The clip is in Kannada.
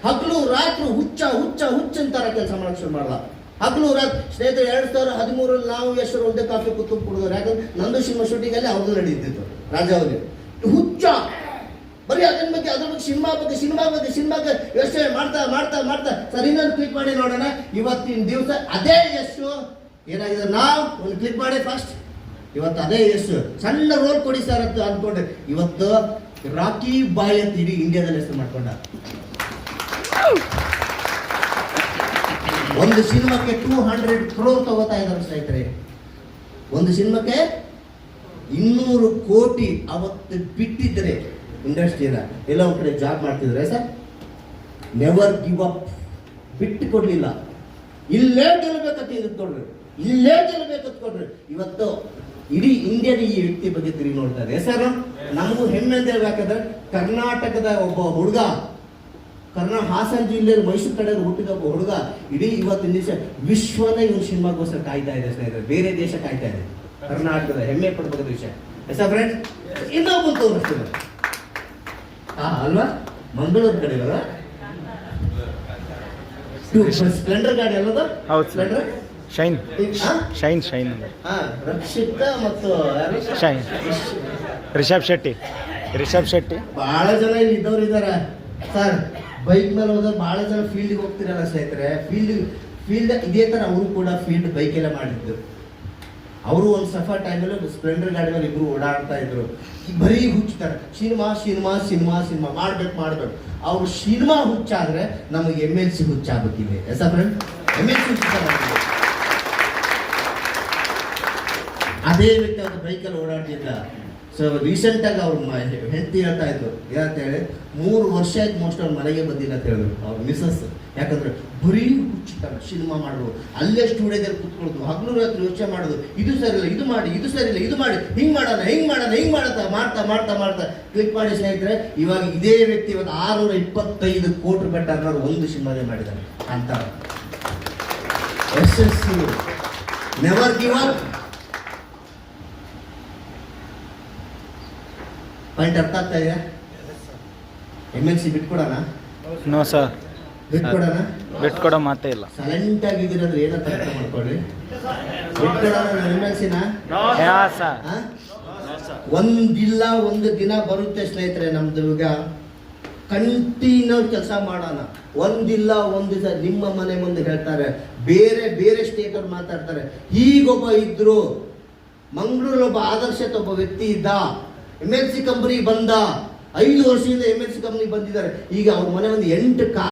ಹಗಲು ರಾತ್ರಿ ಹುಚ್ಚ ಹುಚ್ಚ ಹುಚ್ಚಂತಾರ ಕೆಲಸ ಮಾಡಕ್ ಶುರು ಮಾಡಲ್ಲ. ಹಗಲು ರಾತ್ರಿ ಸ್ನೇಹಿತರೆ 2013 ನಾವು ಎಷ್ಟು ಒಂದೇ ಕಾಫಿ ಕೂತು ಕುಡಿದವ್ರು. ಯಾಕಂದ್ರೆ ನಂದು ಸಿನಿಮಾ ಶೂಟಿಂಗ್ ಅಲ್ಲಿ ಅವ್ರದ್ದು ನಡೀತಿತ್ತು ರಾಜಾವಲಿ ಹುಚ್ಚ. ಬರೀ ಅದ್ರ ಬಗ್ಗೆ ಸಿನಿಮಾಗೆ ಯೋಚನೆ ಮಾಡ್ತಾ ಸರ್ ಇನ್ನೊಂದು ಕ್ಲಿಕ್ ಮಾಡಿ ನೋಡೋಣ. ಇವತ್ತಿನ ದಿವಸ ಅದೇ ಯಶು ಏನಾಗಿದೆ, ನಾವು ಒಂದು ಕ್ಲಿಕ್ ಮಾಡಿ ಫಸ್ಟ್ ಇವತ್ತು ಅದೇ ಯಶು ಸಣ್ಣ ರೋಲ್ ಕೊಡಿ ಸರ್ ಅಂತ ಅಂದ್ಕೊಂಡ್ರೆ ಇವತ್ತು ರಾಕಿ ಬಾಯ್ ಅಂತ ಇಡೀ ಇಂಡಿಯಾದಲ್ಲಿ ಹೆಸರು ಮಾಡ್ಕೊಂಡ. ಒಂದು ಸಿನಿಮಾಕ್ಕೆ 200 crore ತಗೋತಾ ಇದ್ದಾರೆ ಸ್ನೇಹಿತರೆ. ಒಂದು ಸಿನಿಮಾಕ್ಕೆ 200 ಕೋಟಿ ಅವತ್ತು ಬಿಟ್ಟಿದ್ರೆ ಇಂಡಸ್ಟ್ರಿಯಲ್ಲ ಎಲ್ಲ ಒಂದ್ ಕಡೆ ಜಾಬ್ ಮಾಡ್ತಿದ್ರೆ ಸರ್. ನೆವರ್ ಗಿವ್ ಅಪ್, ಬಿಟ್ಟು ಕೊಡ್ಲಿಲ್ಲ. ಇಲ್ಲೇ ಗೆಲ್ಬೇಕಂತ ಇದ್ಕೊಡ್ರಿ, ಇಲ್ಲೇ ಗೆಲ್ಬೇಕಂತ ಕೊಡ್ರಿ. ಇವತ್ತು ಇಡೀ ಇಂಡಿಯಾದ ಈ ವ್ಯಕ್ತಿ ಬಗ್ಗೆ ತಿರುಗಿ ನೋಡ್ತಾರೆ ಸರ್. ನಮಗೂ ಹೆಮ್ಮೆ ಅಂತ ಹೇಳ್ಬೇಕಂದ್ರೆ ಕರ್ನಾಟಕದ ಒಬ್ಬ ಹುಡುಗ, ಹಾಸನ ಜಿಲ್ಲೆಯಲ್ಲಿ ಮೈಸೂರು ಕಡೆ ಹುಟ್ಟಿದ ಒಬ್ಬ ಹುಡುಗ ಇಡೀ ಇವತ್ತಿನ ದಿವಸ ವಿಶ್ವನ ಇವ್ರ ಸಿನಿಮಾಗೋಸ್ಕರ ಕಾಯ್ತಾ ಇದೆ ಸ್ನೇಹಿತರೆ. ಬೇರೆ ದೇಶ ಕಾಯ್ತಾ ಇದೆ. ಕರ್ನಾಟಕದ ಹೆಮ್ಮೆ ಪಡ್ಬೇಕಾದ ವಿಷಯ ಎಸ ಫ್ರೆಂಡ್. ಇನ್ನೊಬ್ಬ ತೋರಿಸ್ತೀರ ಅಲ್ವಾ, ಮಂಗಳೂರು ಕಡೆ ಅಲ್ಲ ಸ್ಪ್ಲೆಂಡರ್ ಗಾಡಿ ಅಲ್ಲದ. ಸ್ಪ್ಲೆಂಡರ್ ಶೈನ್ ರಕ್ಷಿತ ಮತ್ತು ಶೈನ್ ರಿಷಬ್ ಶೆಟ್ಟಿ ಬಹಳ ಜನ ಇಲ್ಲಿ ಇದ್ದವ್ರು ಇದಾರೆ ಸರ್. ಬೈಕ್ ಮೇಲೆ ಹೋದ್ರೆ ಬಹಳ ಜನ ಫೀಲ್ಡ್ಗೆ ಹೋಗ್ತಿರಲ್ಲ ಸ್ನೇಹಿತರೆ. ಫೀಲ್ಡ್ ಇದೇ ತರ ಅವರು ಕೂಡ ಫೀಲ್ಡ್ ಬೈಕ್ ಎಲ್ಲ ಮಾಡಿದ್ರು. ಅವರು ಒಂದು ಸಫರ್ ಟೈಮಲ್ಲಿ ಸ್ಪ್ಲೆಂಡರ್ ಗಾಡಿ ಮೇಲೆ ಇಬ್ರು ಓಡಾಡ್ತಾ ಇದ್ರು. ಬರೀ ಹುಚ್ತಾರೆ, ಸಿನಿಮಾ ಮಾಡ್ಬೇಕು. ಅವ್ರು ಸಿನಿಮಾ ಹುಚ್ಚಾದ್ರೆ ನಮಗೆ MLC ಹುಚ್ಚಾಗಬೇಕಿದೆ ಎಸ ಫ್ರೆಂಡ್. MLC ಹುಚ್ಚಾಗ ಅದೇ ವ್ಯಕ್ತಿ ಅವ್ರ ಬೈಕಲ್ಲಿ ಓಡಾಡ್ತಿದ್ದ. ಸೊ ರೀಸೆಂಟ್ ಆಗಿ ಅವ್ರ ಹೆಂಡತಿ ಹೇಳ್ತಾ ಇದ್ರು ಏನಂತ ಹೇಳಿ 3 ವರ್ಷ ಆಯ್ತು ಮೋಸ್ಟ್ ಅವ್ರ ಮನೆಗೆ ಬಂದಿಲ್ಲ ಅಂತ ಹೇಳಿದ್ರು ಅವ್ರ ಮಿಸಸ್. ಯಾಕಂದ್ರೆ ಬರೀ ಹುಚ್ಚಿಟ್ಟಾಗ ಸಿನಿಮಾ ಮಾಡೋದು, ಅಲ್ಲೇ ಸ್ಟುಡಿಯೋದಲ್ಲಿ ಕೂತ್ಕೊಳ್ಳೋದು, ಹಗಲು ರಾತ್ರಿ ಯೋಚನೆ ಮಾಡೋದು, ಇದು ಸರಿ ಇಲ್ಲ ಇದು ಮಾಡಿ ಹಿಂಗ್ ಮಾಡೋಣ ಮಾಡ್ತಾ ಕ್ಲಿಕ್ ಮಾಡಿ ಸ್ನೇಹಿತರೆ. ಇವಾಗ ಇದೇ ವ್ಯಕ್ತಿ ಇವತ್ತು 625 ಕೋಟಿ ರೂಪಾಯಿ ಟರ್ನರ್ ಒಂದು ಸಿನಿಮಾಗೆ ಮಾಡಿದ್ದಾರೆ ಅಂತ. ಯಶಸ್ಸು, ನೆವರ್ ಗಿವ್ ಅಪ್. ಪಾಯಿಂಟ್ ಅರ್ಥ ಆಗ್ತಾ ಇದೆಯಾ? MLC ಬಿಟ್ಕೊಡೋಣ? ನೋ ಸರ್, ಬಿಟ್ಕೊಡೋ ಮಾತೇ ಇಲ್ಲ. ಸೈಲೆಂಟ್ ಆಗಿದ್ದೀರಂದ್ರೆ ಏನಂತ ಅರ್ಥ ಮಾಡ್ಕೊಳ್ಳಿ. ಬಿಟ್ಕೊಡೋಣ MLCನ? ಒಂದಿಲ್ಲ ಒಂದು ದಿನ ಬರುತ್ತೆ ಸ್ನೇಹಿತರೆ. ನಮ್ದು ಈಗ ಕಂಟಿನ್ಯೂ ಕೆಲಸ ಮಾಡೋಣ. ಒಂದಿಲ್ಲ ಒಂದು ದಿವಸ ನಿಮ್ಮ ಮನೆ ಮುಂದೆ ಹೇಳ್ತಾರೆ, ಬೇರೆ ಸ್ಟೇಟ್ ಅವ್ರು ಮಾತಾಡ್ತಾರೆ. ಹೀಗೊಬ್ಬ ಇದ್ರು, ಮಂಗಳೂರಲ್ಲಿ ಒಬ್ಬ ಆದರ್ಶದ ಒಬ್ಬ ವ್ಯಕ್ತಿ ಇದ್ದ, MLC ಕಂಪನಿ ಬಂದ, 5 ವರ್ಷದಿಂದ MLC ಕಂಪನಿ ಬಂದಿದ್ದಾರೆ. ಈಗ ಅವ್ರ ಮನೆ ಒಂದು 8